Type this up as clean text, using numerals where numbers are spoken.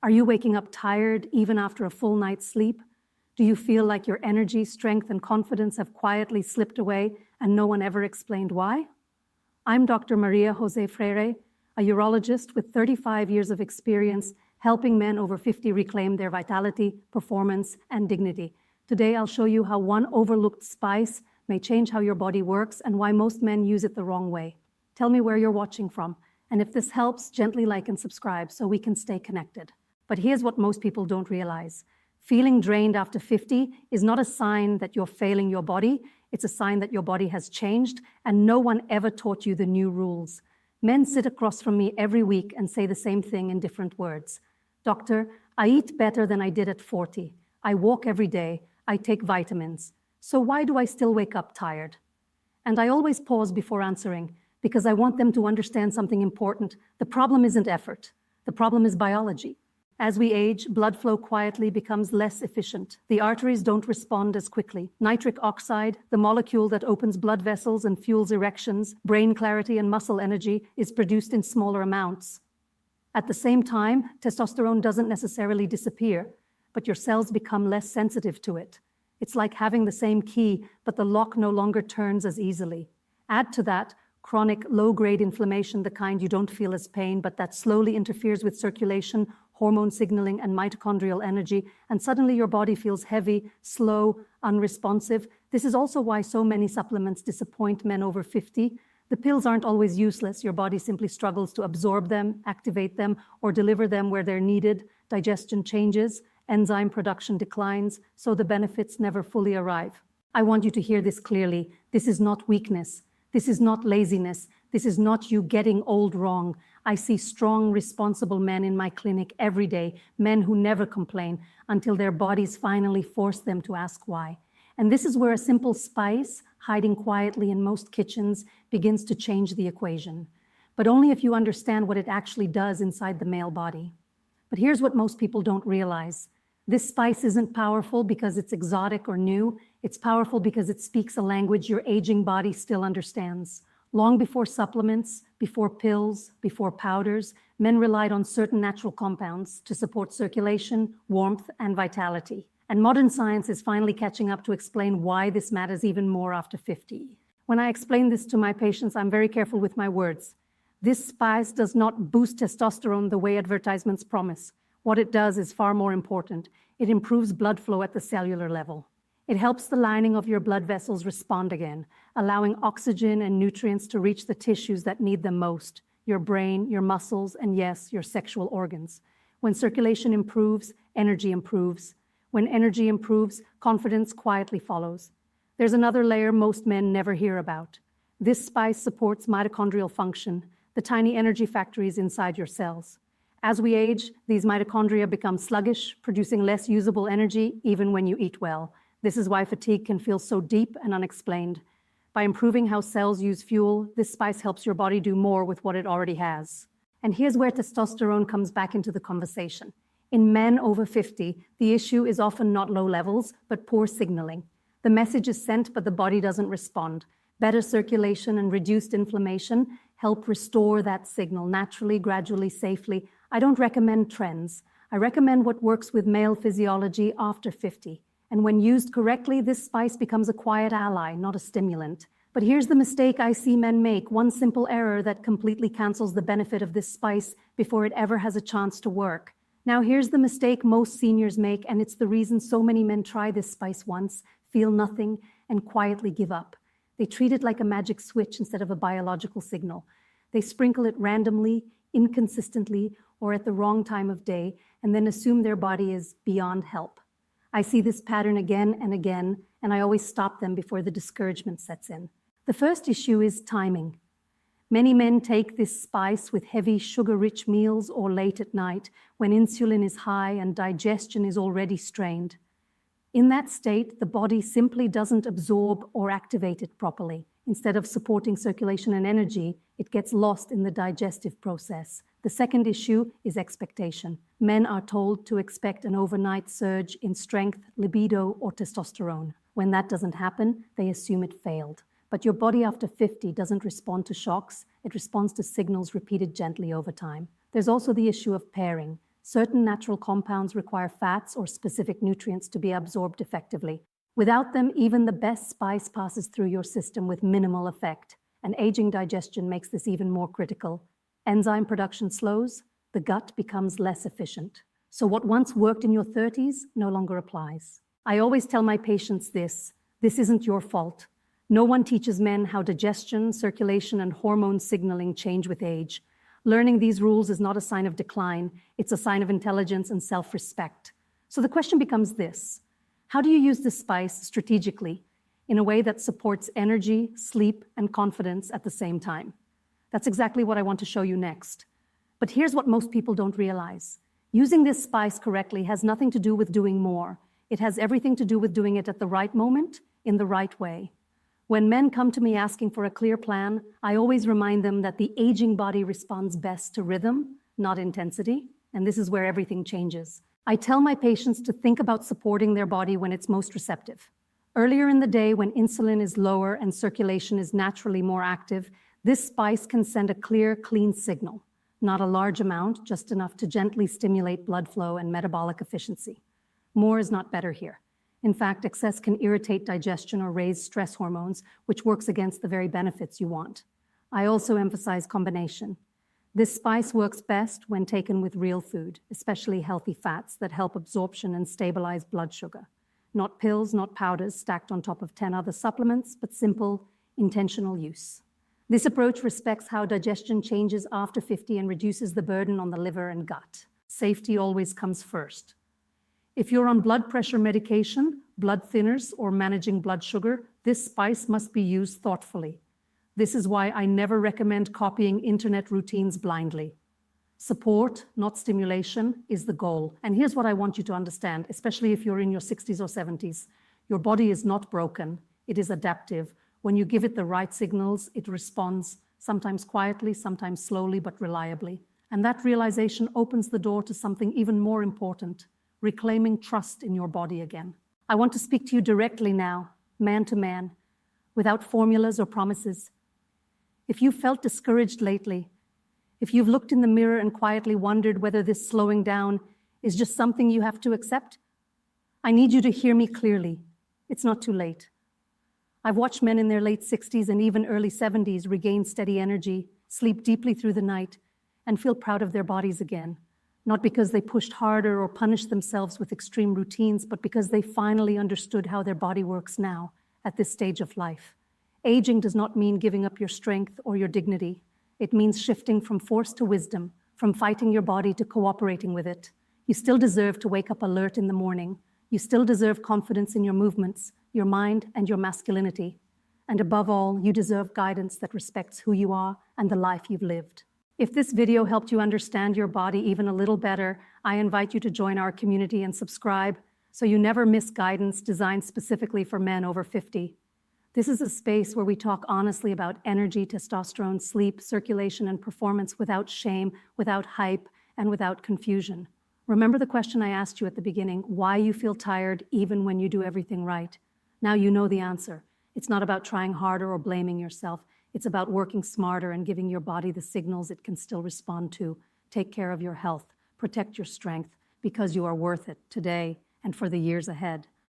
Are you waking up tired even after a full night's sleep? Do you feel like your energy, strength, and confidence have quietly slipped away and no one ever explained why? I'm Dr. Maria Jose Freire, a urologist with 35 years of experience helping men over 50 reclaim their vitality, performance, and dignity. Today, I'll show you how one overlooked spice may change how your body works and why most men use it the wrong way. Tell me where you're watching from, and if this helps, gently like and subscribe so we can stay connected. But here's what most people don't realize. Feeling drained after 50 is not a sign that you're failing your body. It's a sign that your body has changed and no one ever taught you the new rules. Men sit across from me every week and say the same thing in different words. Doctor, I eat better than I did at 40. I walk every day. I take vitamins. So why do I still wake up tired? And I always pause before answering because I want them to understand something important. The problem isn't effort. The problem is biology. As we age, blood flow quietly becomes less efficient. The arteries don't respond as quickly. Nitric oxide, the molecule that opens blood vessels and fuels erections, brain clarity, and muscle energy, is produced in smaller amounts. At the same time, testosterone doesn't necessarily disappear, but your cells become less sensitive to it. It's like having the same key, but the lock no longer turns as easily. Add to that chronic low-grade inflammation, the kind you don't feel as pain, but that slowly interferes with circulation, hormone signaling, and mitochondrial energy, and suddenly your body feels heavy, slow, unresponsive. This is also why so many supplements disappoint men over 50. The pills aren't always useless. Your body simply struggles to absorb them, activate them, or deliver them where they're needed. Digestion changes, enzyme production declines, so the benefits never fully arrive. I want you to hear this clearly. This is not weakness. This is not laziness. This is not you getting old wrong. I see strong, responsible men in my clinic every day, men who never complain until their bodies finally force them to ask why. And this is where a simple spice, hiding quietly in most kitchens, begins to change the equation. But only if you understand what it actually does inside the male body. But here's what most people don't realize. This spice isn't powerful because it's exotic or new. It's powerful because it speaks a language your aging body still understands. Long before supplements, before pills, before powders, men relied on certain natural compounds to support circulation, warmth, and vitality. And modern science is finally catching up to explain why this matters even more after 50. When I explain this to my patients, I'm very careful with my words. This spice does not boost testosterone the way advertisements promise. What it does is far more important. It improves blood flow at the cellular level. It helps the lining of your blood vessels respond again, allowing oxygen and nutrients to reach the tissues that need them most, your brain, your muscles, and yes, your sexual organs. When circulation improves, energy improves. When energy improves, confidence quietly follows. There's another layer most men never hear about. This spice supports mitochondrial function, the tiny energy factories inside your cells. As we age, these mitochondria become sluggish, producing less usable energy even when you eat well. This is why fatigue can feel so deep and unexplained. By improving how cells use fuel, this spice helps your body do more with what it already has. And here's where testosterone comes back into the conversation. In men over 50, the issue is often not low levels, but poor signaling. The message is sent, but the body doesn't respond. Better circulation and reduced inflammation help restore that signal naturally, gradually, safely. I don't recommend trends. I recommend what works with male physiology after 50. And when used correctly, this spice becomes a quiet ally, not a stimulant. But here's the mistake I see men make, one simple error that completely cancels the benefit of this spice before it ever has a chance to work. Now here's the mistake most seniors make, and it's the reason so many men try this spice once, feel nothing, and quietly give up. They treat it like a magic switch instead of a biological signal. They sprinkle it randomly, inconsistently, or at the wrong time of day, and then assume their body is beyond help. I see this pattern again and again, and I always stop them before the discouragement sets in. The first issue is timing. Many men take this spice with heavy sugar-rich meals or late at night when insulin is high and digestion is already strained. In that state, the body simply doesn't absorb or activate it properly. Instead of supporting circulation and energy, it gets lost in the digestive process. The second issue is expectation. Men are told to expect an overnight surge in strength, libido, or testosterone. When that doesn't happen, they assume it failed. But your body after 50 doesn't respond to shocks. It responds to signals repeated gently over time. There's also the issue of pairing. Certain natural compounds require fats or specific nutrients to be absorbed effectively. Without them, even the best spice passes through your system with minimal effect, and aging digestion makes this even more critical. Enzyme production slows, the gut becomes less efficient. So what once worked in your 30s no longer applies. I always tell my patients this isn't your fault. No one teaches men how digestion, circulation, and hormone signaling change with age. Learning these rules is not a sign of decline, it's a sign of intelligence and self-respect. So the question becomes this: how do you use this spice strategically in a way that supports energy, sleep, and confidence at the same time? That's exactly what I want to show you next. But here's what most people don't realize. Using this spice correctly has nothing to do with doing more. It has everything to do with doing it at the right moment, in the right way. When men come to me asking for a clear plan, I always remind them that the aging body responds best to rhythm, not intensity, and this is where everything changes. I tell my patients to think about supporting their body when it's most receptive. Earlier in the day, when insulin is lower and circulation is naturally more active, this spice can send a clear, clean signal. Not a large amount, just enough to gently stimulate blood flow and metabolic efficiency. More is not better here. In fact, excess can irritate digestion or raise stress hormones, which works against the very benefits you want. I also emphasize combination. This spice works best when taken with real food, especially healthy fats that help absorption and stabilize blood sugar. Not pills, not powders stacked on top of 10 other supplements, but simple, intentional use. This approach respects how digestion changes after 50 and reduces the burden on the liver and gut. Safety always comes first. If you're on blood pressure medication, blood thinners, or managing blood sugar, this spice must be used thoughtfully. This is why I never recommend copying internet routines blindly. Support, not stimulation, is the goal. And here's what I want you to understand, especially if you're in your 60s or 70s. Your body is not broken. It is adaptive. When you give it the right signals, it responds, sometimes quietly, sometimes slowly, but reliably. And that realization opens the door to something even more important: reclaiming trust in your body again. I want to speak to you directly now, man to man, without formulas or promises. If you felt discouraged lately, if you've looked in the mirror and quietly wondered whether this slowing down is just something you have to accept, I need you to hear me clearly. It's not too late. I've watched men in their late 60s and even early 70s regain steady energy, sleep deeply through the night, and feel proud of their bodies again. Not because they pushed harder or punished themselves with extreme routines, but because they finally understood how their body works now, at this stage of life. Aging does not mean giving up your strength or your dignity. It means shifting from force to wisdom, from fighting your body to cooperating with it. You still deserve to wake up alert in the morning. You still deserve confidence in your movements, your mind, and your masculinity. And above all, you deserve guidance that respects who you are and the life you've lived. If this video helped you understand your body even a little better, I invite you to join our community and subscribe so you never miss guidance designed specifically for men over 50. This is a space where we talk honestly about energy, testosterone, sleep, circulation, and performance without shame, without hype, and without confusion. Remember the question I asked you at the beginning, why you feel tired even when you do everything right? Now you know the answer. It's not about trying harder or blaming yourself. It's about working smarter and giving your body the signals it can still respond to. Take care of your health, protect your strength, because you are worth it today and for the years ahead.